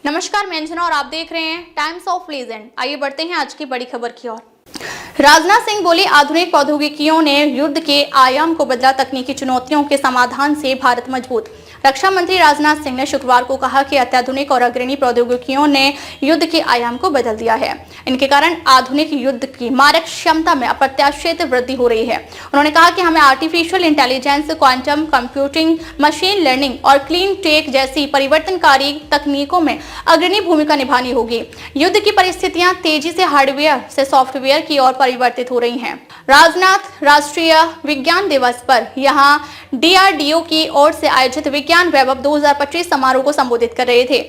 नमस्कार, मैं अंजना और आप देख रहे हैं टाइम्स ऑफ लीजेंड। आइए बढ़ते हैं आज की बड़ी खबर की ओर। राजनाथ सिंह बोले, आधुनिक प्रौद्योगिकियों ने युद्ध के आयाम को बदला, तकनीकी चुनौतियों के समाधान से भारत मजबूत। रक्षा मंत्री राजनाथ सिंह ने शुक्रवार को कहा कि अत्याधुनिक और अग्रणी प्रौद्योगिकियों ने युद्ध के आयाम को बदल दिया है। इनके कारण आधुनिक युद्ध की मारक क्षमता में अप्रत्याशित वृद्धि हो रही है। उन्होंने कहा कि हमें artificial intelligence, quantum computing, machine learning और क्लीन टेक जैसी परिवर्तनकारी तकनीकों में अग्रणी भूमिका निभानी होगी। युद्ध की परिस्थितियां तेजी से हार्डवेयर से सॉफ्टवेयर की ओर परिवर्तित हो रही हैं। राजनाथ राष्ट्रीय विज्ञान दिवस पर यहां DRDO की ओर से आयोजित विज्ञान वैभव 2025 समारोह को संबोधित कर रहे थे।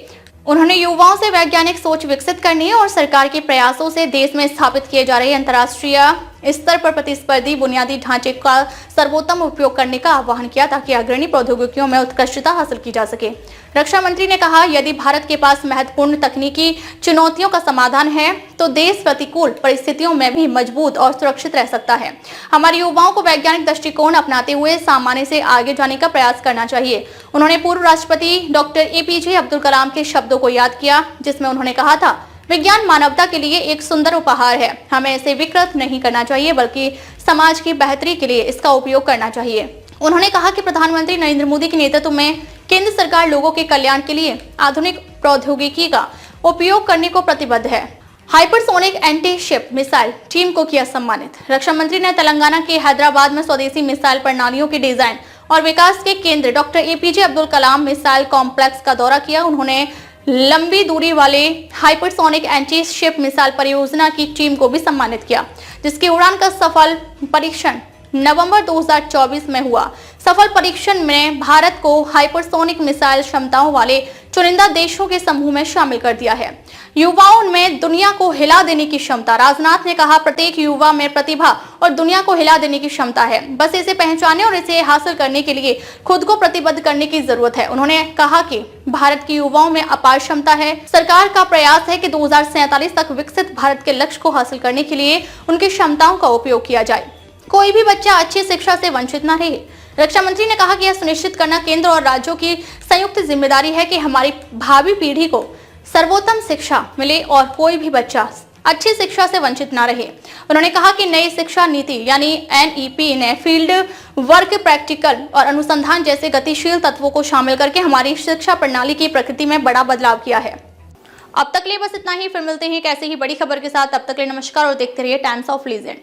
उन्होंने युवाओं से वैज्ञानिक सोच विकसित करने और सरकार के प्रयासों से देश में स्थापित किए जा रहे अंतर्राष्ट्रीय स्तर पर प्रतिस्पर्धी बुनियादी ढांचे का सर्वोत्तम उपयोग करने का आह्वान किया, ताकि अग्रणी प्रौद्योगिकियों में उत्कृष्टता हासिल की जा सके। रक्षा मंत्री ने कहा, यदि भारत के पास महत्वपूर्ण तकनीकी चुनौतियों का समाधान है तो देश प्रतिकूल परिस्थितियों में भी मजबूत और सुरक्षित रह सकता है। हमारे युवाओं को वैज्ञानिक दृष्टिकोण अपनाते हुए सामान्य से आगे जाने का प्रयास करना चाहिए। उन्होंने पूर्व राष्ट्रपति डॉक्टर APJ अब्दुल कलाम के शब्दों को याद किया, जिसमें उन्होंने कहा था, विज्ञान मानवता के लिए एक सुंदर उपहार है। हमें इसे विकृत नहीं करना चाहिए, बल्कि समाज की बेहतरी के लिए इसका उपयोग करना चाहिए। उन्होंने कहा कि प्रधानमंत्री नरेंद्र मोदी के नेतृत्व में केंद्र सरकार लोगों के कल्याण के लिए आधुनिक प्रौद्योगिकी का उपयोग करने को प्रतिबद्ध है। Hypersonic anti ship missile team को किया सम्मानित। रक्षा मंत्री ने तेलंगाना के हैदराबाद में स्वदेशी मिसाइल प्रणालियों के डिजाइन और विकास के केंद्र doctor APJ Abdul Kalam missile complex का दौरा किया। उन्होंने लंबी दूरी वाले हाइपरसोनिक एंटी शिप मिसाइल परियोजना की टीम को भी सम्मानित किया, जिसकी उड़ान का सफल परीक्षण नवंबर 2024 में हुआ। सफल परीक्षण में भारत को हाइपरसोनिक मिसाइल क्षमताओं वाले चुनिंदा देशों के समूह में शामिल कर दिया है। युवाओं में दुनिया को हिला देने की क्षमता। राजनाथ ने कहा, प्रत्येक युवा में प्रतिभा और दुनिया को हिला देने की क्षमता है। बस इसे पहचानने और इसे हासिल करने के लिए खुद को प्रतिबद्ध करने की जरूरत है। उन्होंने कहा कि भारत के युवाओं में अपार क्षमता है। सरकार का प्रयास है कि 2047 तक विकसित भारत के लक्ष्य को हासिल करने के लिए उनकी क्षमताओं का उपयोग किया जाए। कोई भी बच्चा अच्छी शिक्षा से वंचित न रहे। रक्षा मंत्री ने कहा कि यह सुनिश्चित करना केंद्र और राज्यों की संयुक्त जिम्मेदारी है कि हमारी भावी पीढ़ी को सर्वोत्तम शिक्षा मिले और कोई भी बच्चा अच्छी शिक्षा से वंचित न रहे। उन्होंने कहा कि नई शिक्षा नीति यानी NEP ने फील्ड वर्क, प्रैक्टिकल और अनुसंधान जैसे गतिशील तत्वों को शामिल करके हमारी शिक्षा प्रणाली की प्रकृति में बड़ा बदलाव किया है। अब तक लिए बस इतना ही। फिर मिलते हैं कैसे ही बड़ी खबर के साथ। तब तक के लिए नमस्कार और देखते रहिए टाइम्स ऑफ लीजेंड।